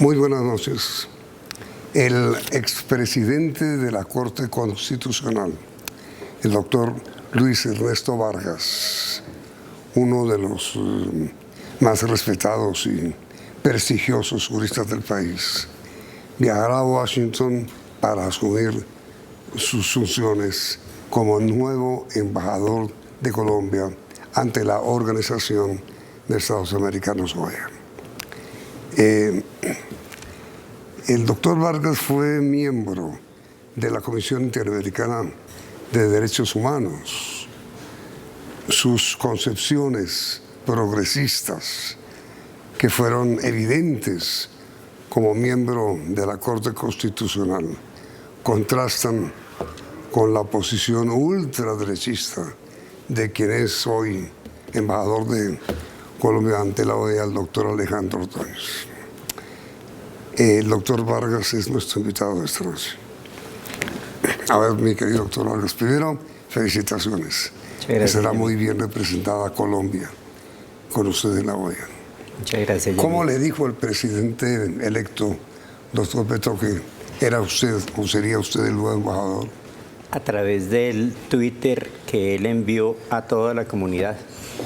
Muy buenas noches. El expresidente de la Corte Constitucional, el doctor Luis Ernesto Vargas, uno de los más respetados y prestigiosos juristas del país, viajará a Washington para asumir sus funciones como nuevo embajador de Colombia ante la Organización de Estados Americanos, OEA. El doctor Vargas fue miembro de la Comisión Interamericana de Derechos Humanos. Sus concepciones progresistas, que fueron evidentes como miembro de la Corte Constitucional, contrastan con la posición ultraderechista de quien es hoy embajador de Colombia ante la OEA, el doctor Alejandro Ordóñez. El doctor Vargas es nuestro invitado de esta noche. A ver, mi querido doctor Vargas, primero, felicitaciones. Será muy bien representada Colombia con usted en la OEA. Muchas gracias. ¿Cómo le dijo el presidente electo, doctor Petro, que era usted o sería usted el nuevo embajador? A través del Twitter que él envió a toda la comunidad.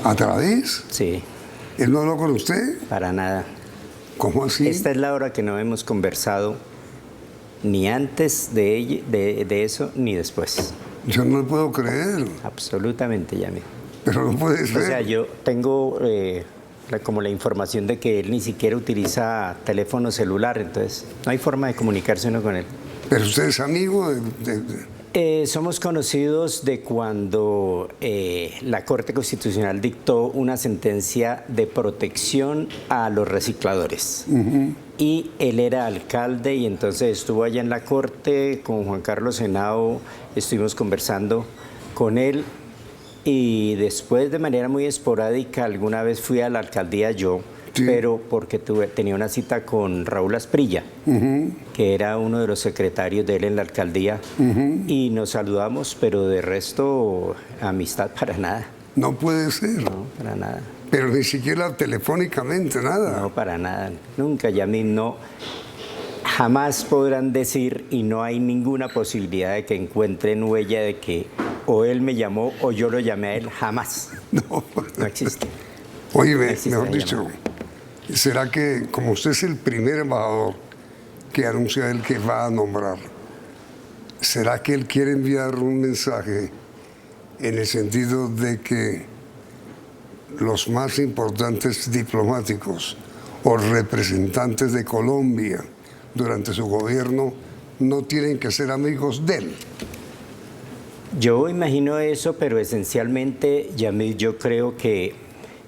¿A través? Sí. ¿Él no habló con usted? Para nada. ¿Cómo así? Esta es la hora que no hemos conversado ni antes de eso ni después. Yo no lo puedo creer. Absolutamente, Yami. Pero no puede ser. O sea, yo tengo como la información de que él ni siquiera utiliza teléfono celular, entonces no hay forma de comunicarse uno con él. Pero usted es amigo Somos conocidos de cuando la Corte Constitucional dictó una sentencia de protección a los recicladores. Y él era alcalde y entonces estuvo allá en la Corte con Juan Carlos Henao, estuvimos conversando con él y después de manera muy esporádica alguna vez fui a la alcaldía yo, sí, pero porque tenía una cita con Raúl Asprilla, que era uno de los secretarios de él en la alcaldía, y nos saludamos, pero de resto, amistad para nada. No puede ser. No, para nada. Pero ni siquiera telefónicamente, nada. No, para nada. Nunca, Yami, no. Jamás podrán decir, y no hay ninguna posibilidad de que encuentren huella de que o él me llamó o yo lo llamé a él. Jamás. No existe. Oye, mejor dicho, ¿será que como usted es el primer embajador que anuncia él que va a nombrar, será que él quiere enviar un mensaje en el sentido de que los más importantes diplomáticos o representantes de Colombia durante su gobierno no tienen que ser amigos de él? Yo imagino eso, pero esencialmente, Yamil, yo creo que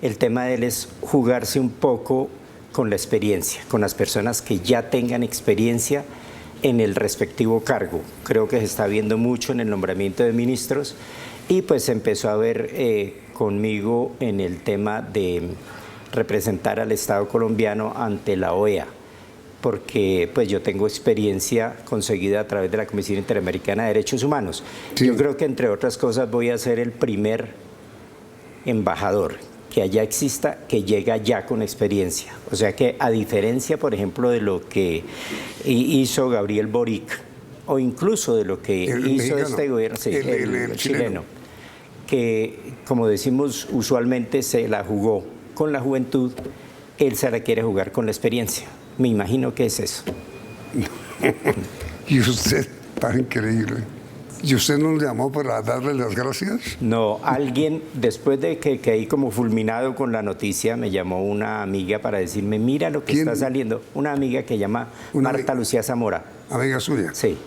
el tema de él es jugarse un poco con la experiencia, con las personas que ya tengan experiencia en el respectivo cargo. Creo que se está viendo mucho en el nombramiento de ministros y pues empezó a ver conmigo en el tema de representar al Estado colombiano ante la OEA, porque pues yo tengo experiencia conseguida a través de la Comisión Interamericana de Derechos Humanos. Sí. Yo creo que entre otras cosas voy a ser el primer embajador que allá exista, que llega ya con experiencia. O sea que a diferencia, por ejemplo, de lo que hizo Gabriel Boric, o incluso de lo que hizo mexicano, este gobierno, sí, el chileno, que como decimos usualmente se la jugó con la juventud, él se la quiere jugar con la experiencia. Me imagino que es eso. Y usted, tan increíble. ¿Y usted no le llamó para darle las gracias? No, alguien, después de que caí como fulminado con la noticia, me llamó una amiga para decirme, mira lo que está saliendo. Una amiga que llama Marta Lucía Zamora. ¿Amiga suya? Sí.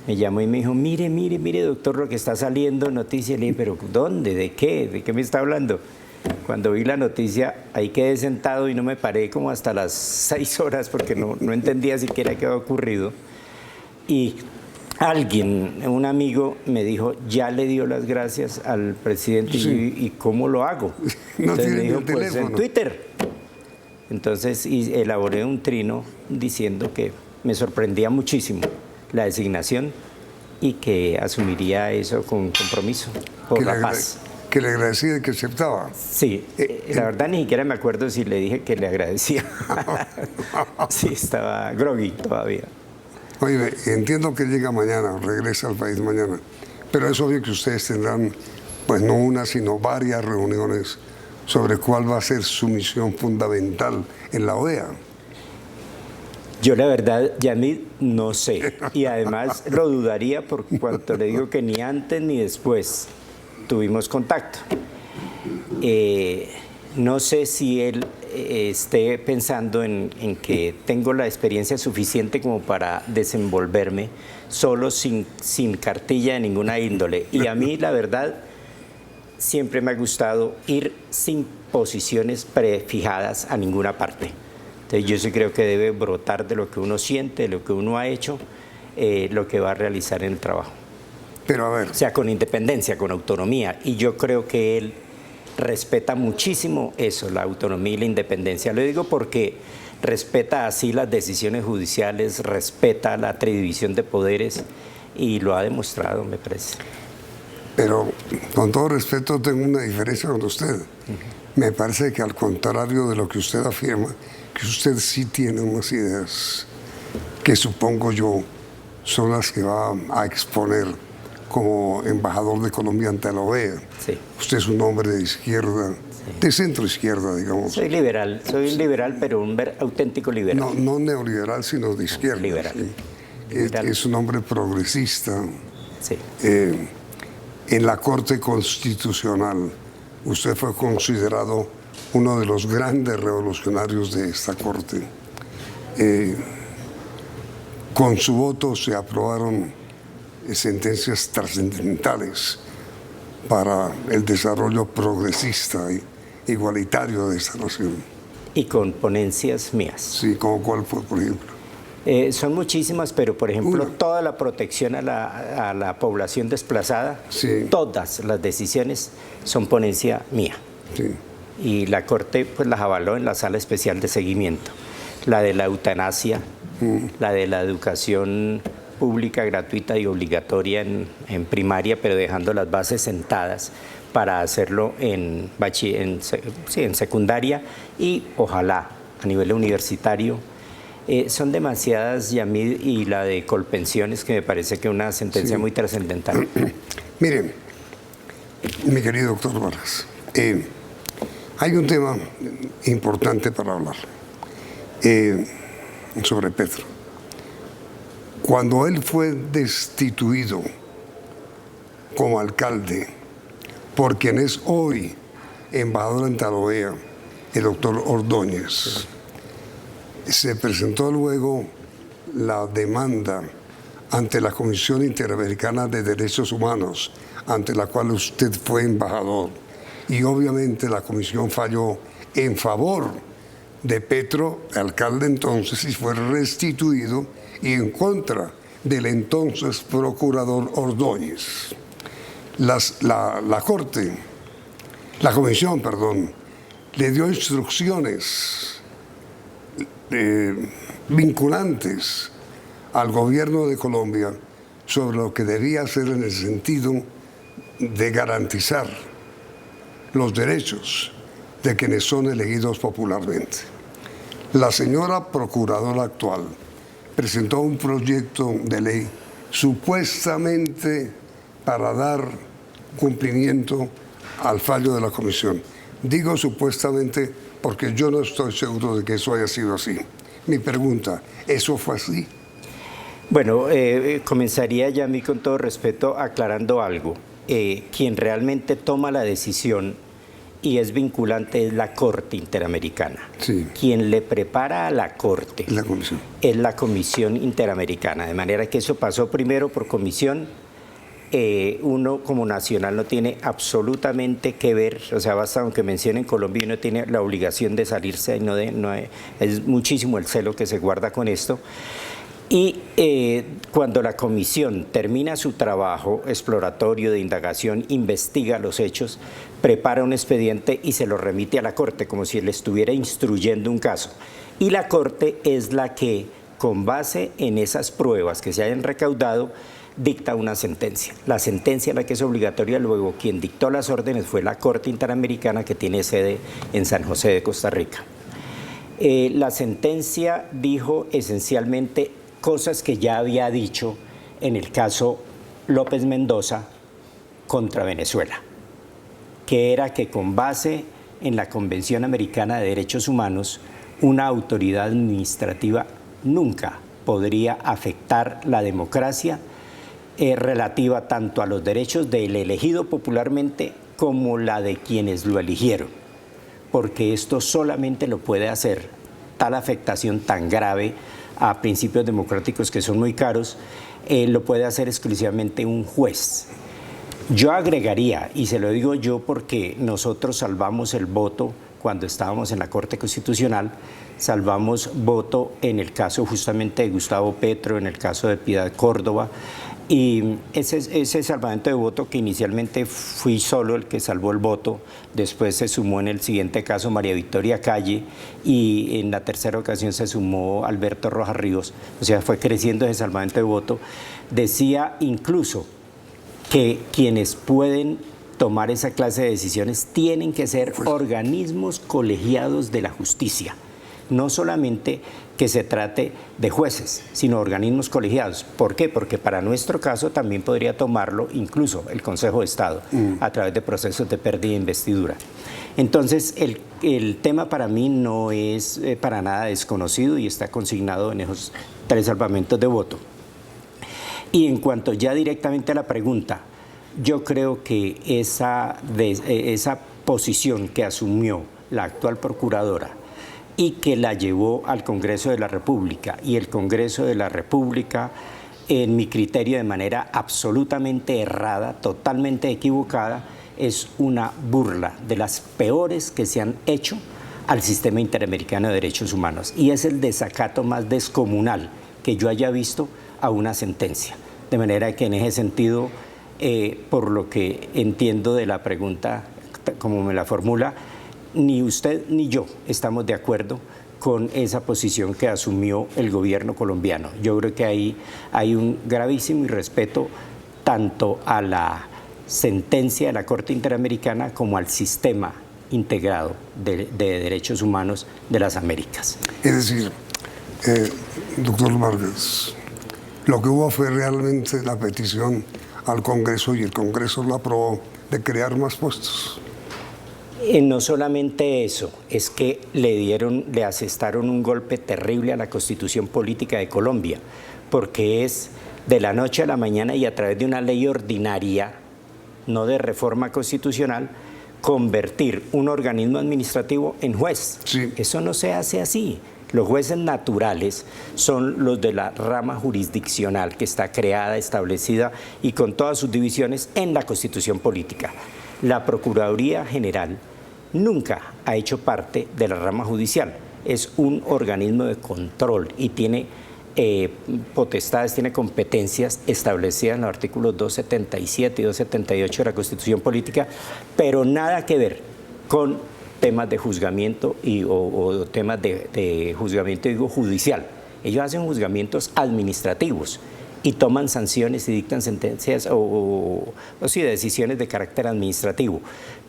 Me llamó y me dijo, mire, doctor, lo que está saliendo, noticia. Le dije, ¿pero dónde? ¿De qué? ¿De qué me está hablando? Cuando vi la noticia, ahí quedé sentado y no me paré como hasta las 6 horas porque no entendía siquiera qué había ocurrido. Y alguien, un amigo, me dijo, ya le dio las gracias al presidente. Sí. ¿Y cómo lo hago? Entonces me dijo, pues en Twitter. Entonces elaboré un trino diciendo que me sorprendía muchísimo la designación y que asumiría eso con compromiso por la paz. que le agradecía y que aceptaba. Sí, la verdad ni siquiera me acuerdo si le dije que le agradecía. Sí, estaba groggy todavía. Oye, entiendo que llega mañana, regresa al país mañana, pero es obvio que ustedes tendrán, pues no una, sino varias reuniones sobre cuál va a ser su misión fundamental en la OEA. Yo la verdad, Yamid, no sé. Y además lo dudaría por cuanto le digo que ni antes ni después tuvimos contacto. No sé si él esté pensando en que tengo la experiencia suficiente como para desenvolverme solo sin cartilla de ninguna índole. Y a mí, la verdad, siempre me ha gustado ir sin posiciones prefijadas a ninguna parte. Entonces yo sí creo que debe brotar de lo que uno siente, de lo que uno ha hecho, lo que va a realizar en el trabajo. Pero a ver. O sea, con independencia, con autonomía. Y yo creo que él respeta muchísimo eso, la autonomía y la independencia. Lo digo porque respeta así las decisiones judiciales, respeta la división de poderes y lo ha demostrado, me parece. Pero con todo respeto tengo una diferencia con usted. Me parece que al contrario de lo que usted afirma, que usted sí tiene unas ideas que supongo yo son las que va a exponer como embajador de Colombia ante la OEA. Sí. Usted es un hombre de izquierda, sí, de centro izquierda, digamos. Soy liberal, pero un auténtico liberal. No neoliberal, sino de izquierda. Liberal. Sí. Liberal. Es un hombre progresista. Sí. En la Corte Constitucional, usted fue considerado uno de los grandes revolucionarios de esta Corte. Con su voto se aprobaron sentencias trascendentales para el desarrollo progresista e igualitario de esta nación. Y con ponencias mías. Sí, ¿como cuál fue, por ejemplo? Son muchísimas, pero por ejemplo, toda la protección a la población desplazada, sí, todas las decisiones son ponencia mía. Sí. Y la Corte pues las avaló en la Sala Especial de Seguimiento. La de la eutanasia, la de la educación pública, gratuita y obligatoria en primaria, pero dejando las bases sentadas para hacerlo en secundaria y ojalá a nivel universitario. Son demasiadas, Yamid, y la de Colpensiones, que me parece que es una sentencia muy trascendental. Miren, mi querido doctor Vargas, hay un tema importante para hablar sobre Petro. Cuando él fue destituido como alcalde por quien es hoy embajador ante la OEA, el doctor Ordóñez, se presentó luego la demanda ante la Comisión Interamericana de Derechos Humanos, ante la cual usted fue embajador. Y obviamente la comisión falló en favor de Petro, alcalde entonces, y fue restituido, y en contra del entonces procurador Ordóñez. La comisión, le dio instrucciones vinculantes al gobierno de Colombia sobre lo que debía hacer en el sentido de garantizar los derechos de quienes son elegidos popularmente. La señora procuradora actual presentó un proyecto de ley supuestamente para dar cumplimiento al fallo de la comisión. Digo supuestamente porque yo no estoy seguro de que eso haya sido así. Mi pregunta, ¿eso fue así? Bueno, comenzaría ya a mí con todo respeto aclarando algo. Quien realmente toma la decisión y es vinculante es la Corte Interamericana. Sí. Quien le prepara a la Corte es la Comisión Interamericana, de manera que eso pasó primero por comisión. Uno como nacional no tiene absolutamente que ver, o sea, basta aunque mencionen Colombia, uno tiene la obligación de salirse, es muchísimo el celo que se guarda con esto. Y cuando la comisión termina su trabajo exploratorio de indagación, investiga los hechos, prepara un expediente y se lo remite a la Corte, como si le estuviera instruyendo un caso. Y la Corte es la que, con base en esas pruebas que se hayan recaudado, dicta una sentencia. La sentencia, la que es obligatoria, luego quien dictó las órdenes fue la Corte Interamericana, que tiene sede en San José de Costa Rica. La sentencia dijo esencialmente cosas que ya había dicho en el caso López Mendoza contra Venezuela, que era que con base en la Convención Americana de Derechos Humanos, una autoridad administrativa nunca podría afectar la democracia relativa tanto a los derechos del elegido popularmente como la de quienes lo eligieron, porque esto solamente lo puede hacer, tal afectación tan grave a principios democráticos que son muy caros, lo puede hacer exclusivamente un juez. Yo agregaría, y se lo digo yo porque nosotros salvamos el voto cuando estábamos en la Corte Constitucional, salvamos voto en el caso justamente de Gustavo Petro, en el caso de Piedad Córdoba, y ese salvamento de voto, que inicialmente fui solo el que salvó el voto, después se sumó en el siguiente caso María Victoria Calle, y en la tercera ocasión se sumó Alberto Rojas Ríos, o sea, fue creciendo ese salvamento de voto. Decía incluso que quienes pueden tomar esa clase de decisiones tienen que ser organismos colegiados de la justicia, no solamente que se trate de jueces, sino organismos colegiados. ¿Por qué? Porque para nuestro caso también podría tomarlo incluso el Consejo de Estado a través de procesos de pérdida de investidura. Entonces, el tema para mí no es para nada desconocido y está consignado en esos 3 salvamentos de voto. Y en cuanto ya directamente a la pregunta, yo creo que esa posición que asumió la actual procuradora y que la llevó al Congreso de la República, y el Congreso de la República, en mi criterio, de manera absolutamente errada, totalmente equivocada, es una burla de las peores que se han hecho al sistema interamericano de derechos humanos, y es el desacato más descomunal que yo haya visto a una sentencia. De manera que en ese sentido, por lo que entiendo de la pregunta, como me la formula, ni usted ni yo estamos de acuerdo con esa posición que asumió el gobierno colombiano. Yo creo que ahí hay un gravísimo irrespeto tanto a la sentencia de la Corte Interamericana como al sistema integrado de derechos humanos de las Américas. Es decir, doctor Vargas, lo que hubo fue realmente la petición al Congreso, y el Congreso la aprobó, de crear más puestos. No solamente eso, es que le asestaron un golpe terrible a la Constitución Política de Colombia, porque es de la noche a la mañana y a través de una ley ordinaria, no de reforma constitucional, convertir un organismo administrativo en juez. Sí. Eso no se hace así. Los jueces naturales son los de la rama jurisdiccional, que está creada, establecida y con todas sus divisiones en la Constitución Política. La Procuraduría General nunca ha hecho parte de la rama judicial. Es un organismo de control y tiene potestades, tiene competencias establecidas en los artículos 277 y 278 de la Constitución Política, pero nada que ver con temas de juzgamiento o temas de juzgamiento, digo, judicial. Ellos hacen juzgamientos administrativos y toman sanciones y dictan sentencias o decisiones de carácter administrativo,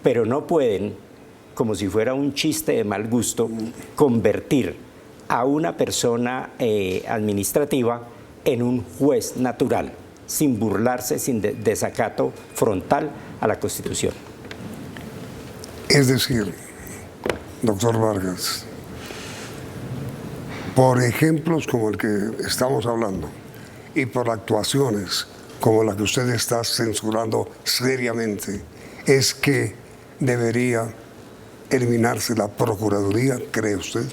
pero no pueden, como si fuera un chiste de mal gusto, convertir a una persona administrativa en un juez natural, sin burlarse, sin desacato frontal a la Constitución. Es decir, doctor Vargas, por ejemplos como el que estamos hablando y por actuaciones como la que usted está censurando seriamente, es que debería eliminarse la Procuraduría, ¿cree usted?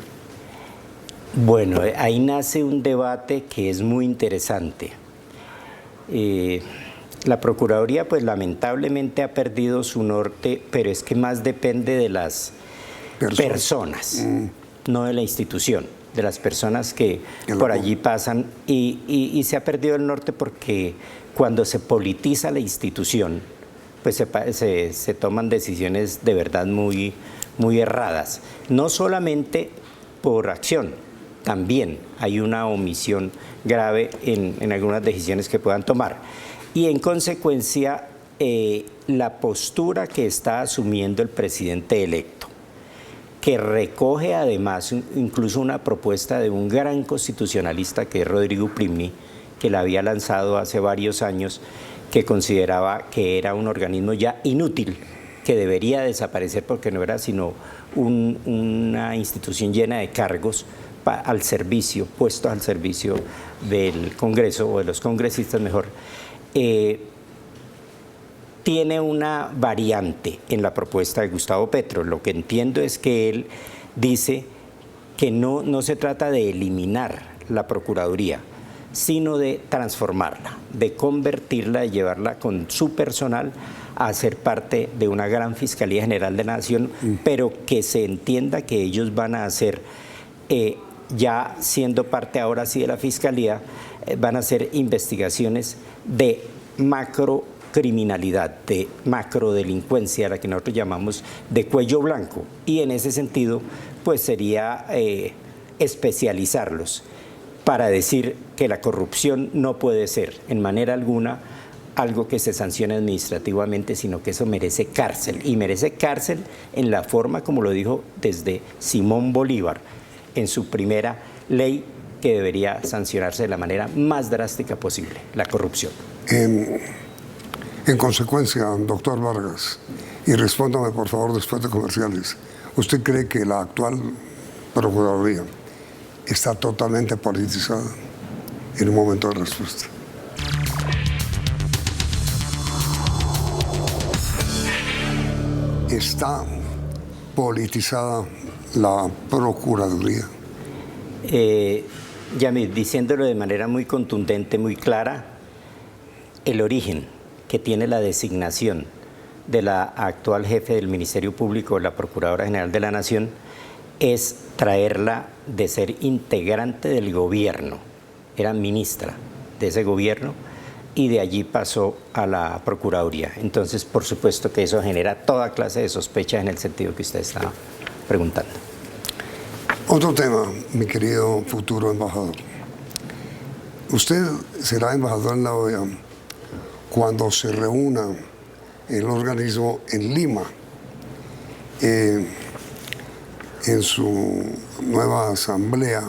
Bueno, ahí nace un debate que es muy interesante. La Procuraduría, pues lamentablemente ha perdido su norte, pero es que más depende de las personas, no de la institución, de las personas que por allí pasan, y se ha perdido el norte porque cuando se politiza la institución, pues se toman decisiones de verdad muy erradas, no solamente por acción, también hay una omisión grave en algunas decisiones que puedan tomar. Y en consecuencia, la postura que está asumiendo el presidente electo, que recoge además incluso una propuesta de un gran constitucionalista que es Rodrigo Primi, que la había lanzado hace varios años, que consideraba que era un organismo ya inútil, que debería desaparecer porque no era sino una institución llena de cargos al servicio, puestos al servicio del Congreso o de los congresistas mejor. Tiene una variante en la propuesta de Gustavo Petro. Lo que entiendo es que él dice que no se trata de eliminar la Procuraduría, sino de transformarla, de convertirla, de llevarla con su personal a ser parte de una gran Fiscalía General de la Nación, pero que se entienda que ellos van a hacer, ya siendo parte ahora sí de la Fiscalía, van a hacer investigaciones de macrocriminalidad, de macrodelincuencia, la que nosotros llamamos de cuello blanco, y en ese sentido pues sería especializarlos para decir que la corrupción no puede ser en manera alguna algo que se sancione administrativamente, sino que eso merece cárcel, y merece cárcel en la forma como lo dijo desde Simón Bolívar en su primera ley, que debería sancionarse de la manera más drástica posible, la corrupción. En consecuencia, doctor Vargas, y respóndame por favor después de comerciales, ¿usted cree que la actual Procuraduría está totalmente politizada? En un momento de respuesta. ¿Está politizada la Procuraduría? Yamid, diciéndolo de manera muy contundente, muy clara, el origen que tiene la designación de la actual jefe del Ministerio Público, la Procuradora General de la Nación, es traerla de ser integrante del gobierno. Era ministra de ese gobierno y de allí pasó a la Procuraduría. Entonces, por supuesto que eso genera toda clase de sospechas en el sentido que usted estaba preguntando. Otro tema, mi querido futuro embajador. Usted será embajador en la OEA cuando se reúna el organismo en Lima, en su nueva Asamblea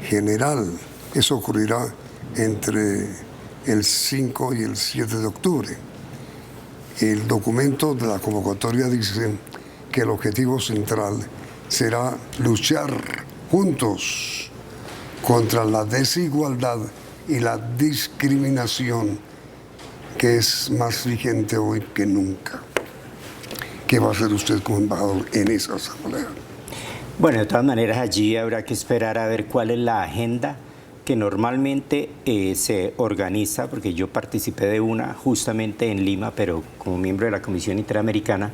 General. Eso ocurrirá entre el 5 y el 7 de octubre. El documento de la convocatoria dice que el objetivo central será luchar juntos contra la desigualdad y la discriminación, que es más vigente hoy que nunca. ¿Qué va a hacer usted como embajador en esa asamblea? Bueno, de todas maneras allí habrá que esperar a ver cuál es la agenda que normalmente se organiza, porque yo participé de una justamente en Lima, pero como miembro de la Comisión Interamericana,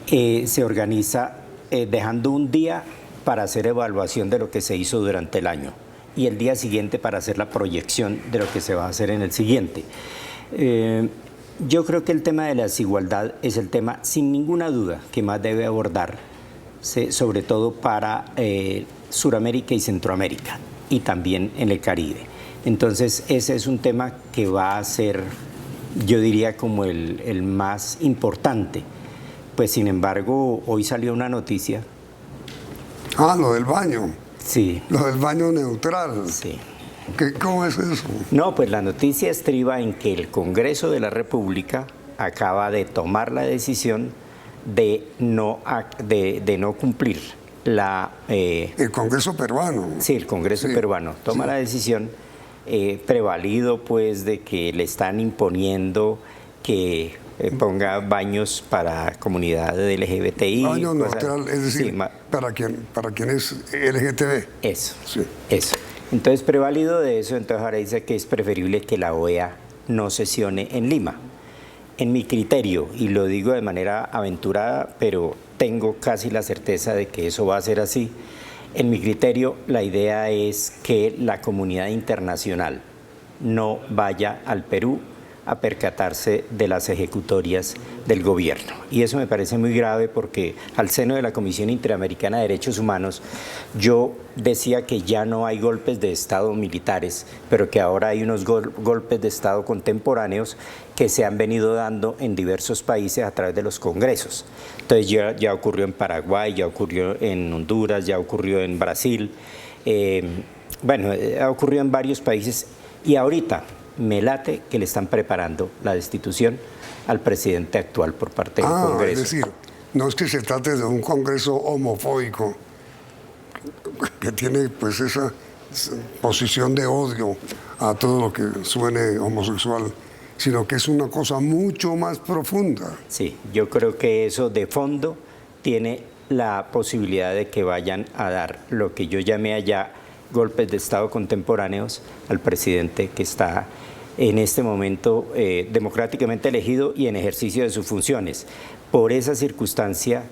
se organiza dejando un día para hacer evaluación de lo que se hizo durante el año y el día siguiente para hacer la proyección de lo que se va a hacer en el siguiente. Yo creo que el tema de la desigualdad es el tema, sin ninguna duda, que más debe abordarse, sobre todo para Suramérica y Centroamérica, y también en el Caribe. Entonces, ese es un tema que va a ser, yo diría, como el más importante. Pues, sin embargo, hoy salió una noticia. Ah, lo del baño. Sí. Lo del baño neutral. Sí. ¿Cómo es eso? No, pues la noticia estriba en que el Congreso de la República acaba de tomar la decisión de no cumplir la... el Congreso peruano. Sí, el Congreso peruano toma la decisión, prevalido pues de que le están imponiendo que ponga baños para comunidad LGBTI. Baño neutral, es decir, para quien es LGTB. Eso, eso. Entonces, prevalido de eso, entonces ahora dice que es preferible que la OEA no sesione en Lima. En mi criterio, y lo digo de manera aventurada, pero tengo casi la certeza de que eso va a ser así, en mi criterio la idea es que la comunidad internacional no vaya al Perú a percatarse de las ejecutorias del gobierno. Y eso me parece muy grave porque al seno de la Comisión Interamericana de Derechos Humanos yo decía que ya no hay golpes de Estado militares, pero que ahora hay unos golpes de Estado contemporáneos que se han venido dando en diversos países a través de los congresos. Entonces ya ocurrió en Paraguay, ya ocurrió en Honduras, ya ocurrió en Brasil, ha ocurrido en varios países y ahorita me late que le están preparando la destitución al presidente actual por parte del Congreso. Es decir, no es que se trate de un Congreso homofóbico que tiene pues esa posición de odio a todo lo que suene homosexual, sino que es una cosa mucho más profunda. Sí, yo creo que eso de fondo tiene la posibilidad de que vayan a dar lo que yo llamé allá golpes de Estado contemporáneos al presidente que está en este momento democráticamente elegido y en ejercicio de sus funciones. Por esa circunstancia,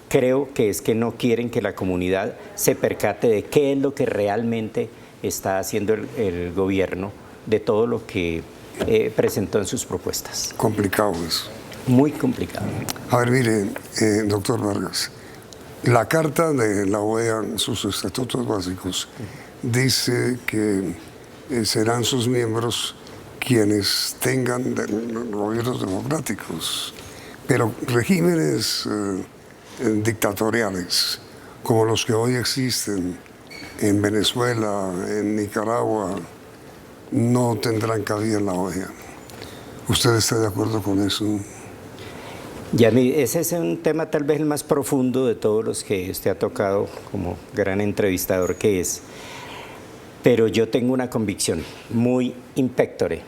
creo que es que no quieren que la comunidad se percate de qué es lo que realmente está haciendo el gobierno, de todo lo que presentó en sus propuestas. Complicado eso. Muy complicado. A ver, mire, doctor Vargas, la Carta de la OEA, sus estatutos básicos, dice que serán sus miembros quienes tengan gobiernos democráticos, pero regímenes dictatoriales como los que hoy existen en Venezuela, en Nicaragua, no tendrán cabida en la OEA. ¿Usted está de acuerdo con eso? Ese es un tema tal vez el más profundo de todos los que usted ha tocado como gran entrevistador que es. Pero yo tengo una convicción muy impectore,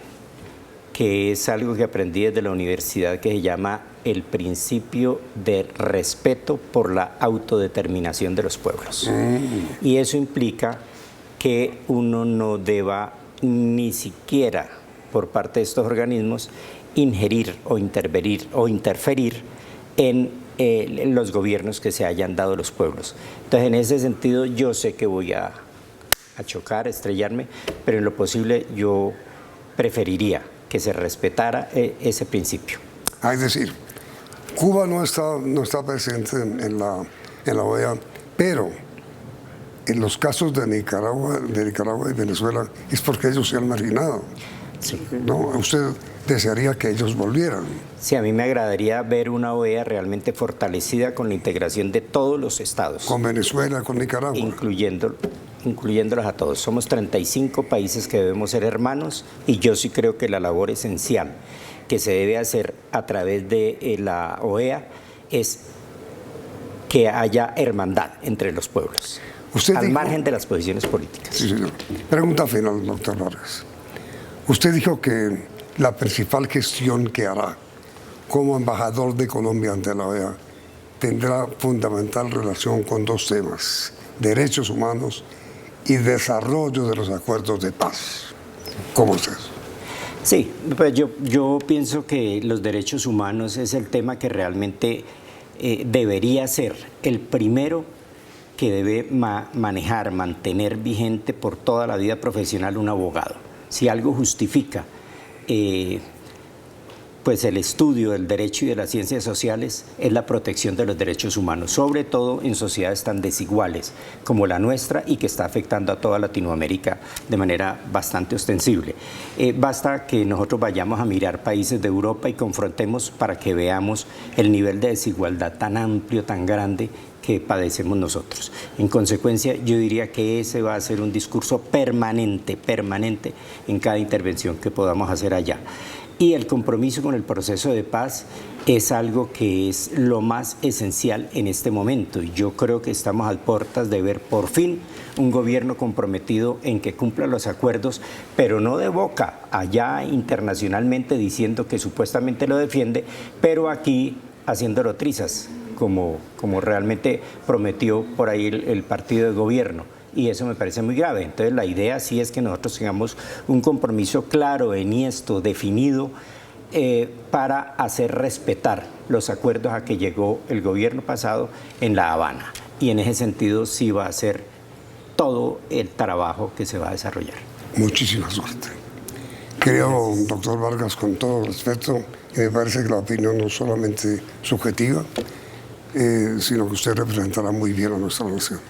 que es algo que aprendí desde la universidad, que se llama el principio de respeto por la autodeterminación de los pueblos. Y eso implica que uno no deba ni siquiera por parte de estos organismos ingerir o intervenir o interferir en los gobiernos que se hayan dado los pueblos. Entonces, en ese sentido, yo sé que voy a chocar, a estrellarme, pero en lo posible yo preferiría que se respetara ese principio. Es decir, Cuba no está presente en la OEA, pero en los casos de Nicaragua y Venezuela es porque ellos se han marginado. Sí. ¿No? ¿Usted desearía que ellos volvieran? Sí, a mí me agradaría ver una OEA realmente fortalecida con la integración de todos los estados. Con Venezuela, con Nicaragua. Incluyéndolos a todos. Somos 35 países que debemos ser hermanos y yo sí creo que la labor esencial que se debe hacer a través de la OEA es que haya hermandad entre los pueblos, al margen de las posiciones políticas. Sí, señor. Pregunta final, doctor Vargas. Usted dijo que la principal gestión que hará como embajador de Colombia ante la OEA tendrá fundamental relación con dos temas: derechos humanos y desarrollo de los acuerdos de paz. ¿Cómo es eso? Sí, pues yo pienso que los derechos humanos es el tema que realmente debería ser el primero que debe manejar, mantener vigente por toda la vida profesional un abogado. Si algo justifica pues el estudio del derecho y de las ciencias sociales es la protección de los derechos humanos, sobre todo en sociedades tan desiguales como la nuestra y que está afectando a toda Latinoamérica de manera bastante ostensible. Basta que nosotros vayamos a mirar países de Europa y confrontemos para que veamos el nivel de desigualdad tan amplio, tan grande que padecemos nosotros. En consecuencia, yo diría que ese va a ser un discurso permanente en cada intervención que podamos hacer allá. Y el compromiso con el proceso de paz es algo que es lo más esencial en este momento. Y yo creo que estamos a puertas de ver por fin un gobierno comprometido en que cumpla los acuerdos, pero no de boca, allá internacionalmente diciendo que supuestamente lo defiende, pero aquí haciéndolo trizas, como realmente prometió por ahí el partido de gobierno. Y eso me parece muy grave. Entonces la idea sí es que nosotros tengamos un compromiso claro, enhiesto, definido, para hacer respetar los acuerdos a que llegó el gobierno pasado en La Habana. Y en ese sentido sí va a ser todo el trabajo que se va a desarrollar. Muchísima suerte. Creo, doctor Vargas, con todo respeto, y me parece que la opinión no es solamente subjetiva, sino que usted representará muy bien a nuestra nación.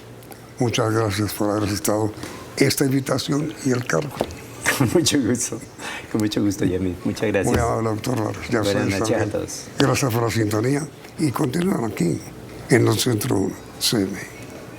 Muchas gracias por haber aceptado esta invitación y el cargo. Con mucho gusto, Yamil. Muchas gracias. Muy amable, doctor Vargas. Ya Buenas noches a todos. Gracias por la sintonía y continúan aquí en el Centro 1 CM.